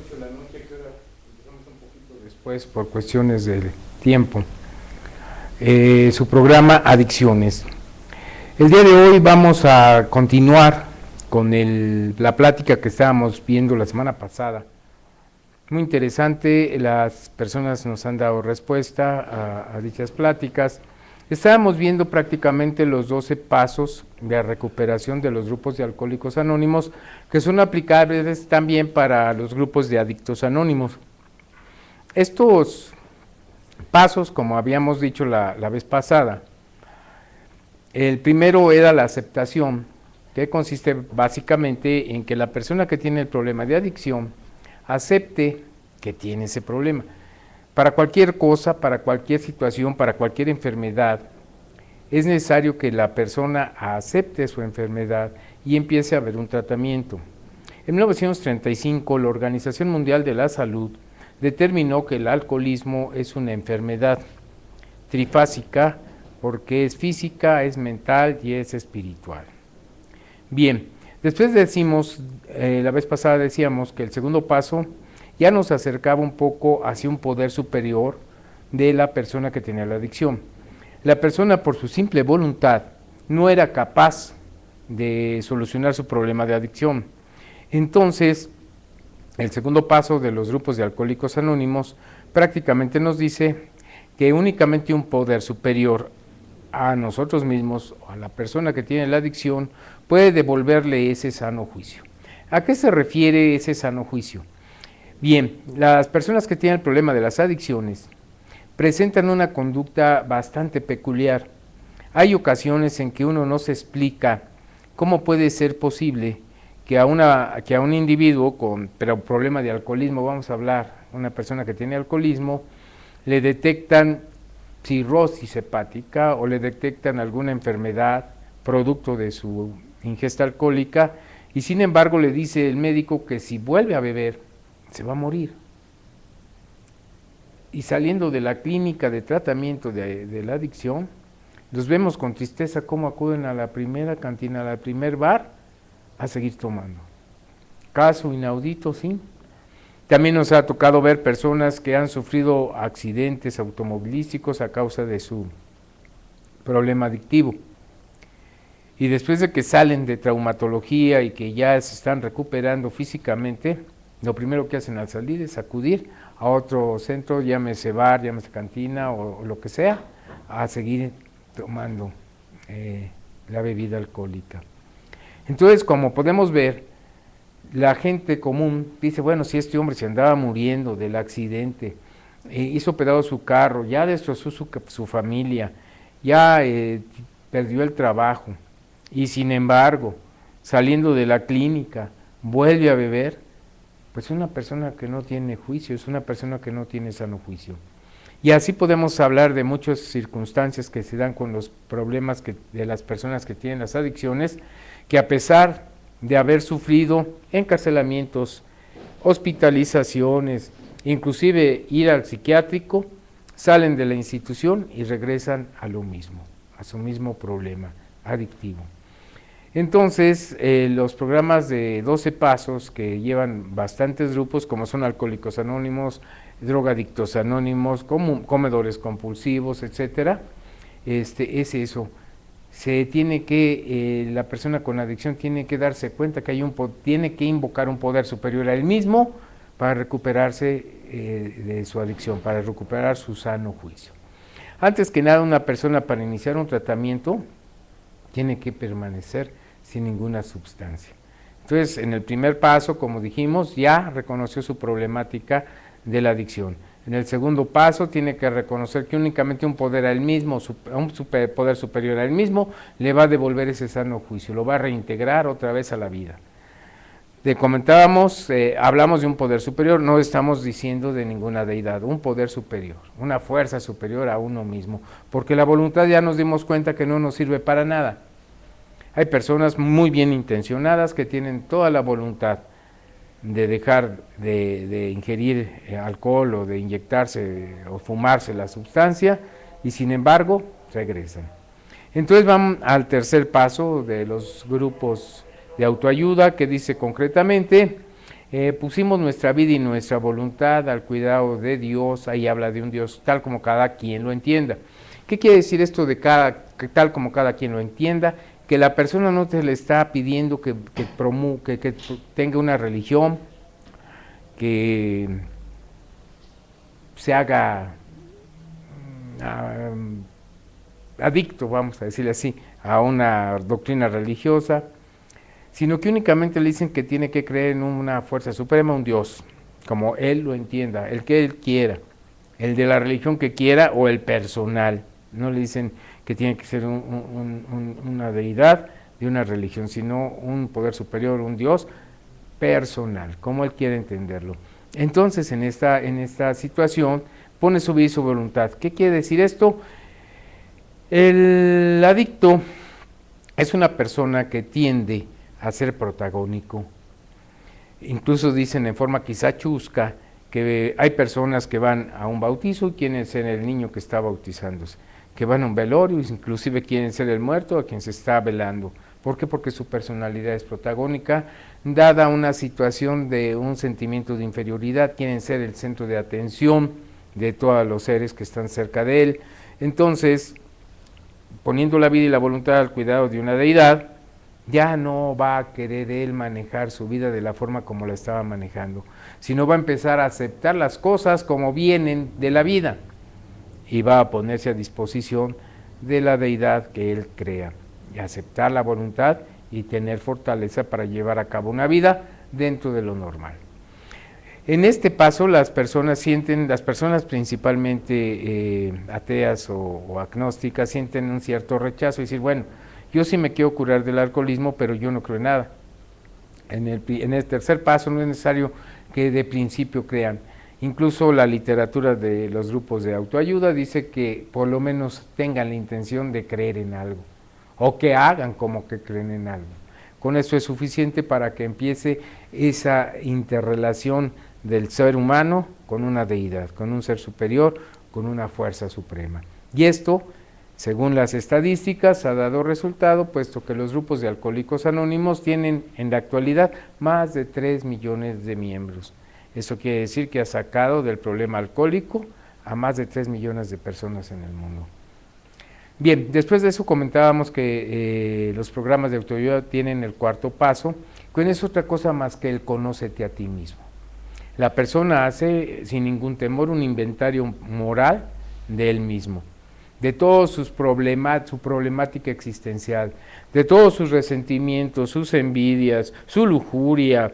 8 de la noche, que ahora empezamos un poquito después por cuestiones del tiempo. Su programa Adicciones. El día de hoy vamos a continuar con la plática que estábamos viendo la semana pasada. Muy interesante, las personas nos han dado respuesta a dichas pláticas. Estábamos viendo prácticamente los 12 pasos de recuperación de los grupos de alcohólicos anónimos, que son aplicables también para los grupos de adictos anónimos. Estos pasos, como habíamos dicho la vez pasada, el primero era la aceptación, que consiste básicamente en que la persona que tiene el problema de adicción acepte que tiene ese problema. Para cualquier cosa, para cualquier situación, para cualquier enfermedad, es necesario que la persona acepte su enfermedad y empiece a haber un tratamiento. En 1935, la Organización Mundial de la Salud determinó que el alcoholismo es una enfermedad trifásica porque es física, es mental y es espiritual. Bien, después decimos, la vez pasada decíamos que el segundo paso ya nos acercaba un poco hacia un poder superior de la persona que tenía la adicción. La persona, por su simple voluntad, no era capaz de solucionar su problema de adicción. Entonces, el segundo paso de los grupos de alcohólicos anónimos prácticamente nos dice que únicamente un poder superior a nosotros mismos, a la persona que tiene la adicción, puede devolverle ese sano juicio. ¿A qué se refiere ese sano juicio? Bien, las personas que tienen el problema de las adicciones presentan una conducta bastante peculiar. Hay ocasiones en que uno no se explica cómo puede ser posible que a un individuo con problema de alcoholismo, vamos a hablar, una persona que tiene alcoholismo, le detectan cirrosis hepática o le detectan alguna enfermedad producto de su ingesta alcohólica y sin embargo le dice el médico que si vuelve a beber se va a morir. Y saliendo de la clínica de tratamiento de la adicción, los vemos con tristeza cómo acuden a la primera cantina, al primer bar, a seguir tomando. Caso inaudito, sí. También nos ha tocado ver personas que han sufrido accidentes automovilísticos a causa de su problema adictivo. Y después de que salen de traumatología y que ya se están recuperando físicamente, lo primero que hacen al salir es acudir a otro centro, llámese bar, llámese cantina o lo que sea, a seguir tomando la bebida alcohólica. Entonces, como podemos ver, la gente común dice, bueno, si este hombre se andaba muriendo del accidente, hizo pedazos su carro, ya destrozó su familia, ya perdió el trabajo, y sin embargo, saliendo de la clínica, vuelve a beber, pues es una persona que no tiene juicio, es una persona que no tiene sano juicio. Y así podemos hablar de muchas circunstancias que se dan con los problemas de las personas que tienen las adicciones, que a pesar de haber sufrido encarcelamientos, hospitalizaciones, inclusive ir al psiquiátrico, salen de la institución y regresan a lo mismo, a su mismo problema adictivo. Entonces, los programas de 12 pasos que llevan bastantes grupos, como son Alcohólicos Anónimos, Drogadictos Anónimos, Comedores Compulsivos, etcétera, es eso. La persona con adicción tiene que darse cuenta que tiene que invocar un poder superior a él mismo para recuperarse de su adicción, para recuperar su sano juicio. Antes que nada, una persona para iniciar un tratamiento tiene que permanecer sin ninguna sustancia. Entonces, en el primer paso, como dijimos, ya reconoció su problemática de la adicción. En el segundo paso, tiene que reconocer que únicamente un poder a él mismo, poder superior a él mismo, le va a devolver ese sano juicio, lo va a reintegrar otra vez a la vida. Hablamos de un poder superior, no estamos diciendo de ninguna deidad, un poder superior, una fuerza superior a uno mismo, porque la voluntad ya nos dimos cuenta que no nos sirve para nada. Hay personas muy bien intencionadas que tienen toda la voluntad de dejar de ingerir alcohol o de inyectarse o fumarse la sustancia y sin embargo regresan. Entonces vamos al tercer paso de los grupos de autoayuda que dice concretamente pusimos nuestra vida y nuestra voluntad al cuidado de Dios, ahí habla de un Dios tal como cada quien lo entienda. ¿Qué quiere decir esto de tal como cada quien lo entienda? Que la persona no te le está pidiendo que tenga una religión, que se haga adicto, vamos a decirle así, a una doctrina religiosa, sino que únicamente le dicen que tiene que creer en una fuerza suprema, un Dios, como él lo entienda, el que él quiera, el de la religión que quiera o el personal. No le dicen que tiene que ser una deidad de una religión, sino un poder superior, un Dios personal, como él quiere entenderlo. Entonces, en esta situación, pone su vida y su voluntad. ¿Qué quiere decir esto? El adicto es una persona que tiende a ser protagónico. Incluso dicen en forma quizá chusca que hay personas que van a un bautizo y quieren ser el niño que está bautizándose, que van a un velorio, inclusive quieren ser el muerto a quien se está velando. ¿Por qué? Porque su personalidad es protagónica, dada una situación de un sentimiento de inferioridad, quieren ser el centro de atención de todos los seres que están cerca de él. Entonces, poniendo la vida y la voluntad al cuidado de una deidad, ya no va a querer él manejar su vida de la forma como la estaba manejando, sino va a empezar a aceptar las cosas como vienen de la vida y va a ponerse a disposición de la deidad que él crea, y aceptar la voluntad y tener fortaleza para llevar a cabo una vida dentro de lo normal. En este paso las personas principalmente ateas o agnósticas, sienten un cierto rechazo y decir, bueno, yo sí me quiero curar del alcoholismo, pero yo no creo en nada. En el tercer paso no es necesario que de principio crean. Incluso la literatura de los grupos de autoayuda dice que por lo menos tengan la intención de creer en algo, o que hagan como que creen en algo. Con eso es suficiente para que empiece esa interrelación del ser humano con una deidad, con un ser superior, con una fuerza suprema. Y esto, según las estadísticas, ha dado resultado, puesto que los grupos de Alcohólicos Anónimos tienen en la actualidad más de 3 millones de miembros. Eso quiere decir que ha sacado del problema alcohólico a más de 3 millones de personas en el mundo. Bien, después de eso comentábamos que los programas de autoayuda tienen el cuarto paso, que no es otra cosa más que el conócete a ti mismo. La persona hace sin ningún temor un inventario moral de él mismo, de todos su problemática existencial, de todos sus resentimientos, sus envidias, su lujuria,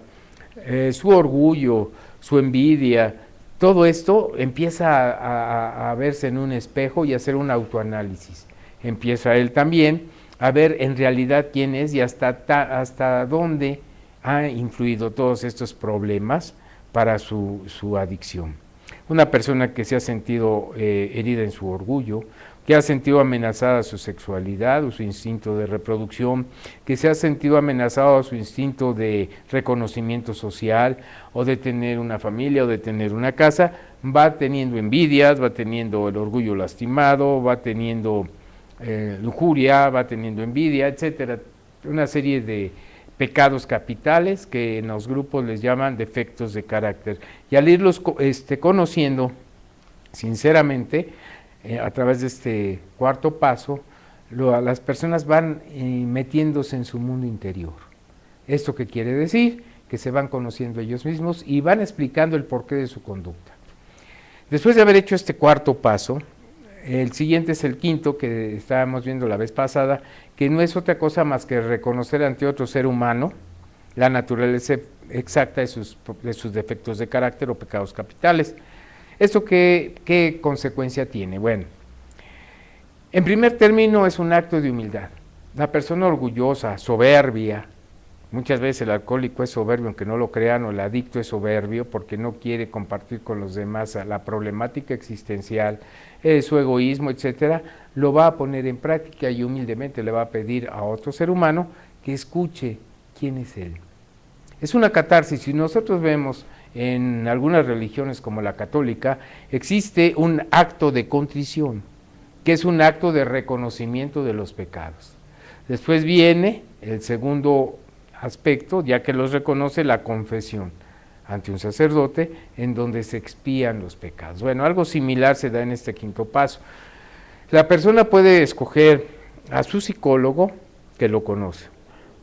su orgullo, su envidia. Todo esto empieza a verse en un espejo y a hacer un autoanálisis. Empieza él también a ver en realidad quién es y hasta dónde ha influido todos estos problemas para su adicción. Una persona que se ha sentido herida en su orgullo, que ha sentido amenazada su sexualidad o su instinto de reproducción, que se ha sentido amenazado su instinto de reconocimiento social o de tener una familia o de tener una casa, va teniendo envidias, va teniendo el orgullo lastimado, va teniendo lujuria, va teniendo envidia, etcétera, una serie de pecados capitales que en los grupos les llaman defectos de carácter. Y al irlos conociendo sinceramente, a través de este cuarto paso, las personas van metiéndose en su mundo interior. ¿Esto qué quiere decir? Que se van conociendo ellos mismos y van explicando el porqué de su conducta. Después de haber hecho este cuarto paso, el siguiente es el quinto, que estábamos viendo la vez pasada, que no es otra cosa más que reconocer ante otro ser humano la naturaleza exacta de sus defectos de carácter o pecados capitales. ¿Esto qué consecuencia tiene? Bueno, en primer término es un acto de humildad. La persona orgullosa, soberbia, muchas veces el alcohólico es soberbio, aunque no lo crean, o el adicto es soberbio porque no quiere compartir con los demás la problemática existencial, su egoísmo, etcétera, lo va a poner en práctica y humildemente le va a pedir a otro ser humano que escuche quién es él. Es una catarsis. Si nosotros vemos en algunas religiones como la católica, existe un acto de contrición, que es un acto de reconocimiento de los pecados. Después viene el segundo aspecto, ya que los reconoce, la confesión. ante un sacerdote, en donde se expían los pecados. Bueno, algo similar se da en este quinto paso. La persona puede escoger a su psicólogo, que lo conoce.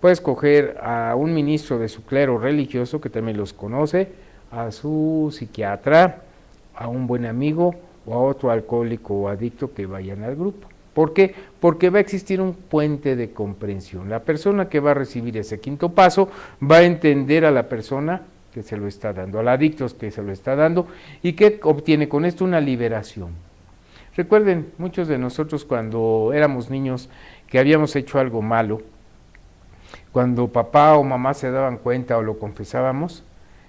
Puede escoger a un ministro de su clero religioso, que también los conoce, a su psiquiatra, a un buen amigo o a otro alcohólico o adicto que vayan al grupo. ¿Por qué? Porque va a existir un puente de comprensión. La persona que va a recibir ese quinto paso va a entender a la persona que se lo está dando, al adicto que se lo está dando, y que obtiene con esto una liberación. Recuerden, muchos de nosotros cuando éramos niños que habíamos hecho algo malo, cuando papá o mamá se daban cuenta o lo confesábamos,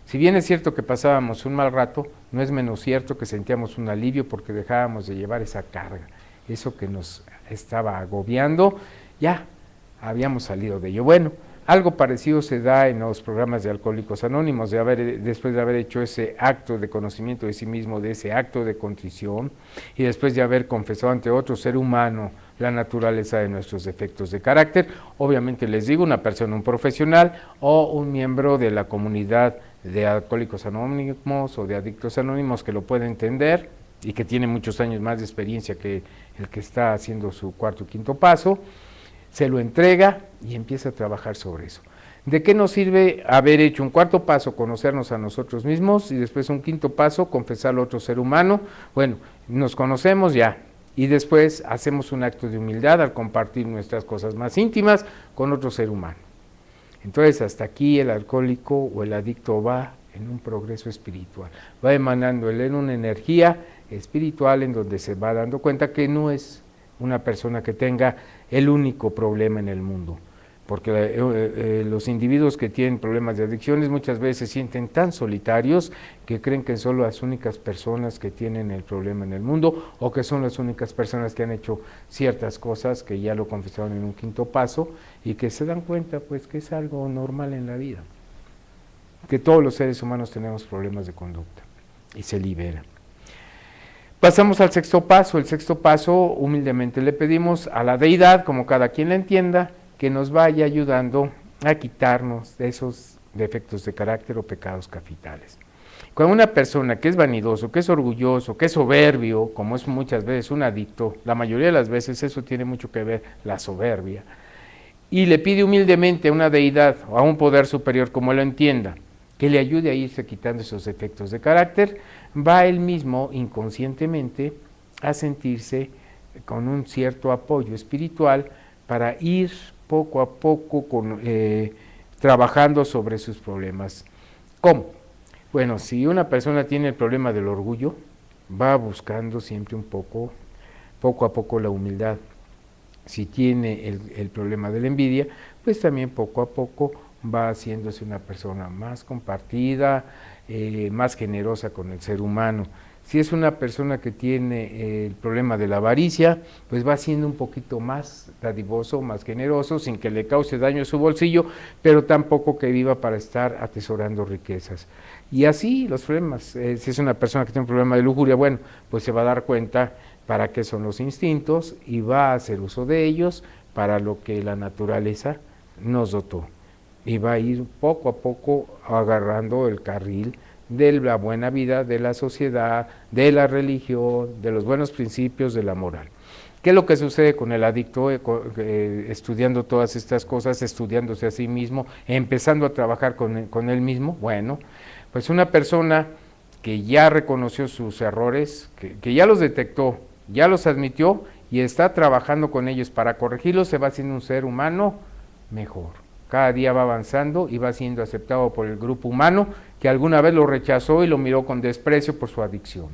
si bien es cierto que pasábamos un mal rato, no es menos cierto que sentíamos un alivio porque dejábamos de llevar esa carga, eso que nos estaba agobiando, ya habíamos salido de ello. Bueno, algo parecido se da en los programas de Alcohólicos Anónimos, después de haber hecho ese acto de conocimiento de sí mismo, de ese acto de contrición, y después de haber confesado ante otro ser humano la naturaleza de nuestros defectos de carácter. Obviamente les digo, una persona, un profesional o un miembro de la comunidad de Alcohólicos Anónimos o de Adictos Anónimos que lo puede entender y que tiene muchos años más de experiencia que el que está haciendo su cuarto o quinto paso, se lo entrega y empieza a trabajar sobre eso. ¿De qué nos sirve haber hecho un cuarto paso, conocernos a nosotros mismos, y después un quinto paso, confesar a otro ser humano? Bueno, nos conocemos ya, y después hacemos un acto de humildad al compartir nuestras cosas más íntimas con otro ser humano. Entonces, hasta aquí el alcohólico o el adicto va en un progreso espiritual, va emanando él en una energía espiritual en donde se va dando cuenta que no es una persona que tenga el único problema en el mundo, porque los individuos que tienen problemas de adicciones muchas veces se sienten tan solitarios que creen que son las únicas personas que tienen el problema en el mundo, o que son las únicas personas que han hecho ciertas cosas que ya lo confesaron en un quinto paso, y que se dan cuenta pues que es algo normal en la vida, que todos los seres humanos tenemos problemas de conducta, y se libera. Pasamos al sexto paso. El sexto paso, humildemente le pedimos a la deidad, como cada quien la entienda, que nos vaya ayudando a quitarnos de esos defectos de carácter o pecados capitales. Cuando una persona que es vanidoso, que es orgulloso, que es soberbio, como es muchas veces un adicto, la mayoría de las veces eso tiene mucho que ver, la soberbia, y le pide humildemente a una deidad o a un poder superior, como él lo entienda, que le ayude a irse quitando esos defectos de carácter, va él mismo inconscientemente a sentirse con un cierto apoyo espiritual para ir poco a poco trabajando sobre sus problemas. ¿Cómo? Bueno, si una persona tiene el problema del orgullo, va buscando siempre poco a poco la humildad. Si tiene el problema de la envidia, pues también poco a poco va haciéndose una persona más compartida, más generosa con el ser humano. Si es una persona que tiene el problema de la avaricia, pues va siendo un poquito más dadivoso, más generoso, sin que le cause daño a su bolsillo, pero tampoco que viva para estar atesorando riquezas. Y así los problemas, si es una persona que tiene un problema de lujuria, bueno, pues se va a dar cuenta para qué son los instintos y va a hacer uso de ellos para lo que la naturaleza nos dotó. Y va a ir poco a poco agarrando el carril de la buena vida, de la sociedad, de la religión, de los buenos principios, de la moral. ¿Qué es lo que sucede con el adicto estudiando todas estas cosas, estudiándose a sí mismo, empezando a trabajar con él mismo? Bueno, pues una persona que ya reconoció sus errores, que ya los detectó, ya los admitió y está trabajando con ellos para corregirlos, se va haciendo un ser humano mejor. Cada día va avanzando y va siendo aceptado por el grupo humano que alguna vez lo rechazó y lo miró con desprecio por su adicción.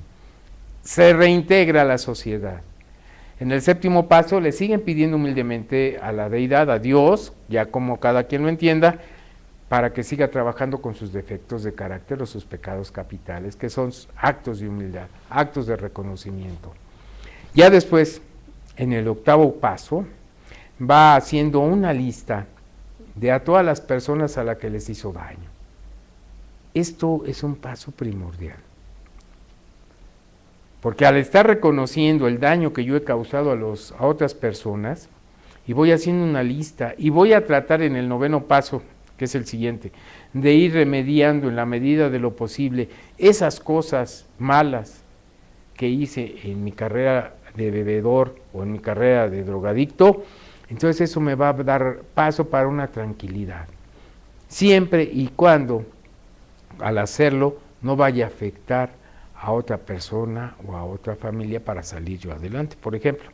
Se reintegra a la sociedad. En el séptimo paso le siguen pidiendo humildemente a la deidad, a Dios, ya como cada quien lo entienda, para que siga trabajando con sus defectos de carácter o sus pecados capitales, que son actos de humildad, actos de reconocimiento. Ya después, en el octavo paso, va haciendo una lista de a todas las personas a las que les hizo daño. Esto es un paso primordial, porque al estar reconociendo el daño que yo he causado a otras personas, y voy haciendo una lista, y voy a tratar en el noveno paso, que es el siguiente, de ir remediando en la medida de lo posible esas cosas malas que hice en mi carrera de bebedor o en mi carrera de drogadicto, entonces eso me va a dar paso para una tranquilidad. Siempre y cuando al hacerlo no vaya a afectar a otra persona o a otra familia para salir yo adelante. Por ejemplo,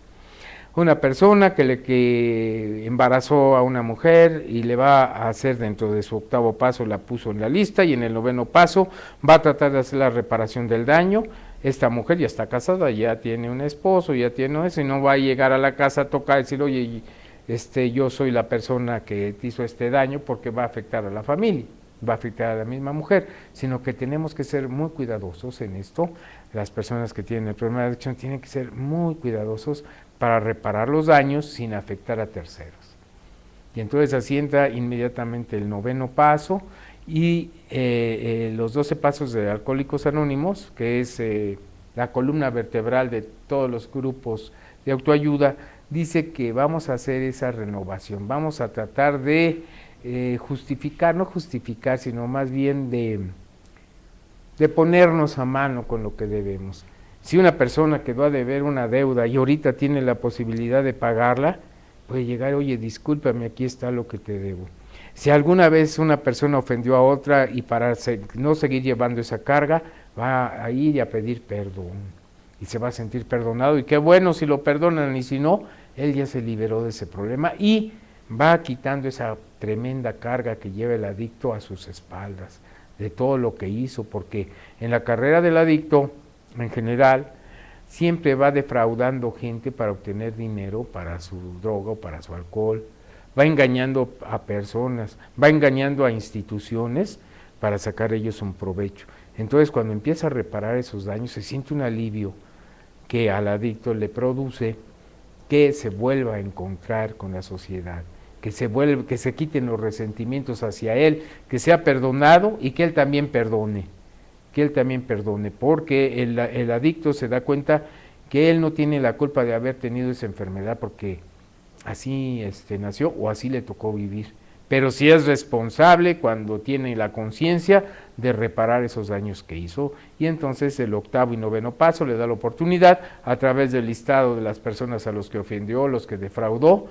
una persona que embarazó a una mujer y le va a hacer dentro de su 8º paso, la puso en la lista, y en el 9º paso va a tratar de hacer la reparación del daño. Esta mujer ya está casada, ya tiene un esposo, ya tiene eso, y no va a llegar a la casa a tocar y decir, oye, yo soy la persona que te hizo este daño, porque va a afectar a la familia, va a afectar a la misma mujer, sino que tenemos que ser muy cuidadosos en esto. Las personas que tienen el problema de adicción tienen que ser muy cuidadosos para reparar los daños sin afectar a terceros. Y entonces así entra inmediatamente el 9º paso y los 12 pasos de Alcohólicos Anónimos, que es la columna vertebral de todos los grupos de autoayuda. Dice que vamos a hacer esa renovación, vamos a tratar de justificar, no justificar, sino más bien de ponernos a mano con lo que debemos. Si una persona quedó a deber una deuda y ahorita tiene la posibilidad de pagarla, puede llegar, oye, discúlpame, aquí está lo que te debo. Si alguna vez una persona ofendió a otra y para no seguir llevando esa carga, va a ir y a pedir perdón y se va a sentir perdonado, y qué bueno si lo perdonan, y si no, él ya se liberó de ese problema y va quitando esa tremenda carga que lleva el adicto a sus espaldas, de todo lo que hizo, porque en la carrera del adicto, en general, siempre va defraudando gente para obtener dinero para su droga o para su alcohol, va engañando a personas, va engañando a instituciones para sacar ellos un provecho. Entonces, cuando empieza a reparar esos daños, se siente un alivio que al adicto le produce que se vuelva a encontrar con la sociedad, que se quiten los resentimientos hacia él, que sea perdonado y que él también perdone, porque el adicto se da cuenta que él no tiene la culpa de haber tenido esa enfermedad, porque así nació o así le tocó vivir, pero sí es responsable cuando tiene la conciencia de reparar esos daños que hizo. Y entonces el 8º y 9º paso le da la oportunidad, a través del listado de las personas a los que ofendió, los que defraudó,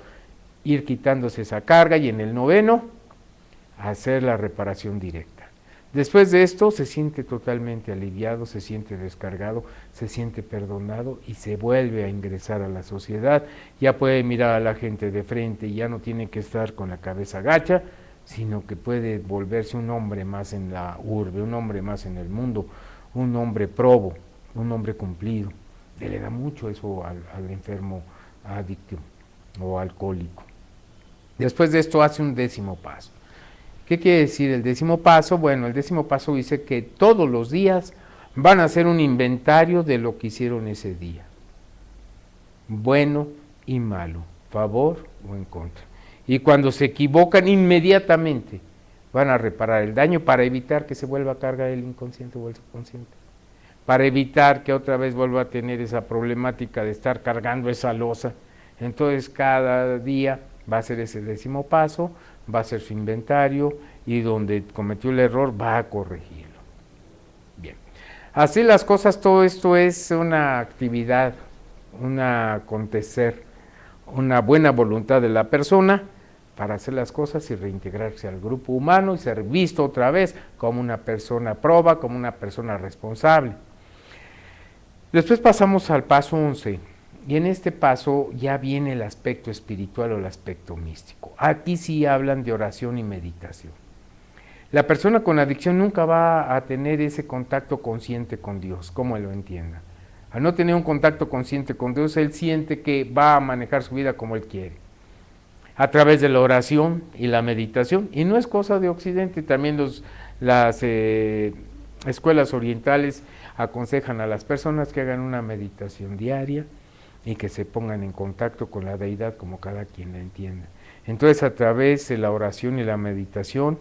ir quitándose esa carga, y en el 9º hacer la reparación directa. Después de esto se siente totalmente aliviado, se siente descargado, se siente perdonado y se vuelve a ingresar a la sociedad. Ya puede mirar a la gente de frente y ya no tiene que estar con la cabeza gacha, sino que puede volverse un hombre más en la urbe, un hombre más en el mundo, un hombre probo, un hombre cumplido. Le da mucho eso al enfermo adicto o alcohólico. Después de esto hace un 10º paso. ¿Qué quiere decir el 10º paso? Bueno, el 10º paso dice que todos los días van a hacer un inventario de lo que hicieron ese día, bueno y malo, favor o en contra. Y cuando se equivocan, inmediatamente van a reparar el daño para evitar que se vuelva a cargar el inconsciente o el subconsciente, para evitar que otra vez vuelva a tener esa problemática de estar cargando esa losa. Entonces cada día va a hacer ese 10º paso, va a hacer su inventario y donde cometió el error va a corregirlo. Bien, así las cosas, todo esto es una actividad, un acontecer, una buena voluntad de la persona para hacer las cosas y reintegrarse al grupo humano y ser visto otra vez como una persona proba, como una persona responsable. Después pasamos al paso 11. Y en este paso ya viene el aspecto espiritual o el aspecto místico. Aquí sí hablan de oración y meditación. La persona con adicción nunca va a tener ese contacto consciente con Dios, como él lo entienda. Al no tener un contacto consciente con Dios, él siente que va a manejar su vida como él quiere, a través de la oración y la meditación. Y no es cosa de Occidente, también las escuelas orientales aconsejan a las personas que hagan una meditación diaria y que se pongan en contacto con la deidad como cada quien la entienda. Entonces, a través de la oración y la meditación,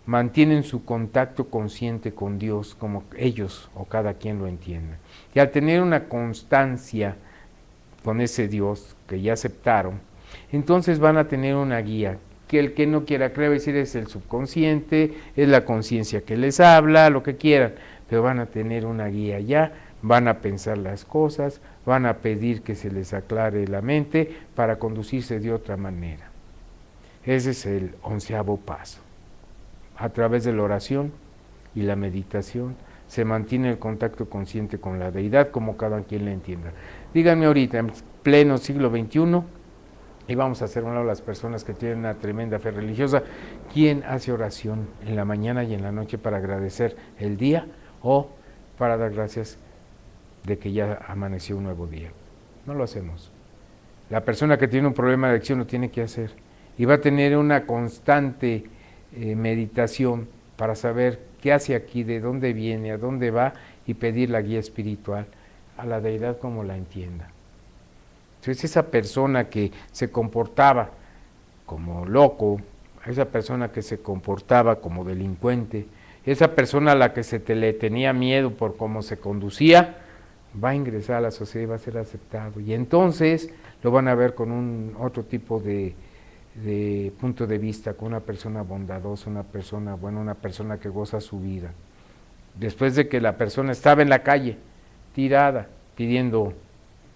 mantienen su contacto consciente con Dios como ellos o cada quien lo entienda. Y al tener una constancia con ese Dios que ya aceptaron, entonces van a tener una guía que el que no quiera creer va a decir es el subconsciente, es la conciencia que les habla, lo que quieran, pero van a tener una guía ya, van a pensar las cosas, van a pedir que se les aclare la mente para conducirse de otra manera. Ese es el 11º paso. A través de la oración y la meditación se mantiene el contacto consciente con la deidad como cada quien la entienda. Díganme ahorita, en pleno siglo XXI, y vamos a hacer un lado las personas que tienen una tremenda fe religiosa, ¿quién hace oración en la mañana y en la noche para agradecer el día o para dar gracias de que ya amaneció un nuevo día? No lo hacemos. La persona que tiene un problema de adicción lo tiene que hacer y va a tener una constante meditación para saber qué hace aquí, de dónde viene, a dónde va y pedir la guía espiritual a la deidad como la entienda. Entonces esa persona que se comportaba como loco, esa persona que se comportaba como delincuente, esa persona a la que le tenía miedo por cómo se conducía, va a ingresar a la sociedad y va a ser aceptado. Y entonces lo van a ver con otro tipo de punto de vista, con una persona bondadosa, una persona buena, una persona que goza su vida. Después de que la persona estaba en la calle, tirada, pidiendo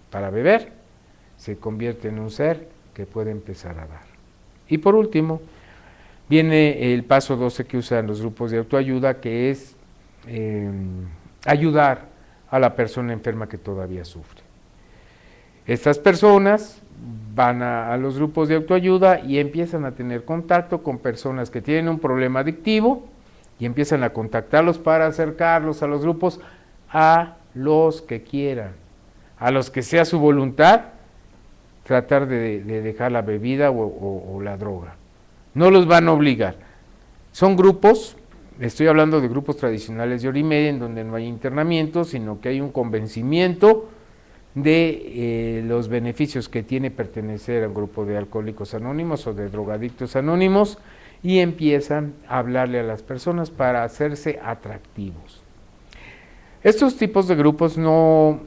para beber, se convierte en un ser que puede empezar a dar. Y por último, viene el paso 12 que usan los grupos de autoayuda, que es ayudar a la persona enferma que todavía sufre. Estas personas van a los grupos de autoayuda y empiezan a tener contacto con personas que tienen un problema adictivo y empiezan a contactarlos para acercarlos a los grupos, a los que quieran, a los que sea su voluntad, tratar de dejar la bebida o la droga. No los van a obligar. Son grupos, estoy hablando de grupos tradicionales de hora y media, en donde no hay internamiento, sino que hay un convencimiento de los beneficios que tiene pertenecer a un grupo de alcohólicos anónimos o de drogadictos anónimos, y empiezan a hablarle a las personas para hacerse atractivos. Estos tipos de grupos no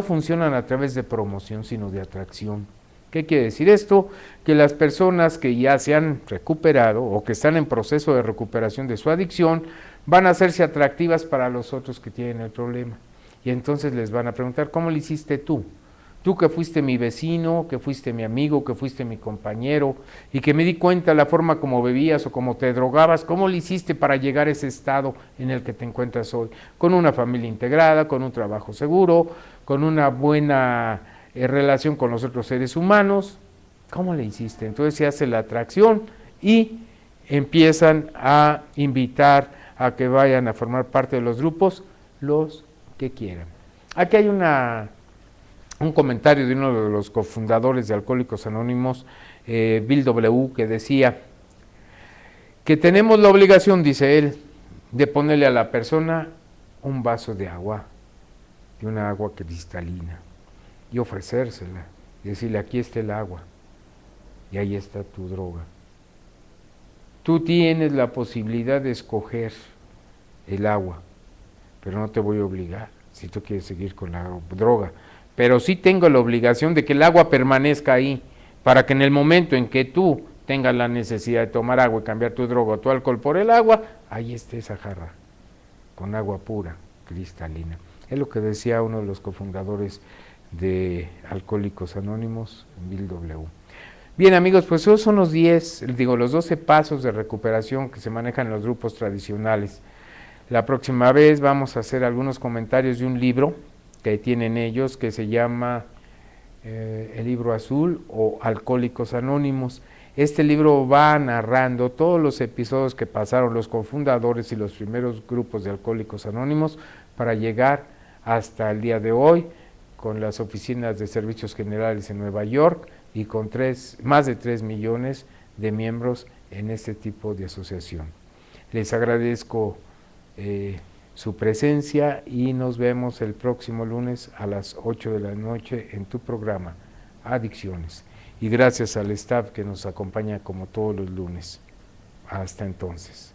funcionan a través de promoción, sino de atracción. ¿Qué quiere decir esto? Que las personas que ya se han recuperado o que están en proceso de recuperación de su adicción van a hacerse atractivas para los otros que tienen el problema. Y entonces les van a preguntar, ¿cómo lo hiciste tú? Tú que fuiste mi vecino, que fuiste mi amigo, que fuiste mi compañero, y que me di cuenta la forma como bebías o como te drogabas, ¿cómo lo hiciste para llegar a ese estado en el que te encuentras hoy? Con una familia integrada, con un trabajo seguro, con una buena relación con los otros seres humanos. ¿Cómo le hiciste? Entonces se hace la atracción y empiezan a invitar a que vayan a formar parte de los grupos los que quieran. Aquí hay un comentario de uno de los cofundadores de Alcohólicos Anónimos, Bill W., que decía que tenemos la obligación, dice él, de ponerle a la persona un vaso de agua, de una agua cristalina, y ofrecérsela, y decirle, aquí está el agua, y ahí está tu droga. Tú tienes la posibilidad de escoger el agua, pero no te voy a obligar si tú quieres seguir con la droga. Pero sí tengo la obligación de que el agua permanezca ahí, para que en el momento en que tú tengas la necesidad de tomar agua y cambiar tu droga o tu alcohol por el agua, ahí esté esa jarra, con agua pura, cristalina. Es lo que decía uno de los cofundadores de Alcohólicos Anónimos, Bill W. Bien, amigos, pues esos son los 12 pasos de recuperación que se manejan en los grupos tradicionales. La próxima vez vamos a hacer algunos comentarios de un libro que tienen ellos, que se llama El Libro Azul o Alcohólicos Anónimos. Este libro va narrando todos los episodios que pasaron los cofundadores y los primeros grupos de Alcohólicos Anónimos para llegar hasta el día de hoy, con las oficinas de servicios generales en Nueva York y con más de 3 millones de miembros en este tipo de asociación. Les agradezco su presencia y nos vemos el próximo lunes a las 8 de la noche en tu programa Adicciones. Y gracias al staff que nos acompaña como todos los lunes. Hasta entonces.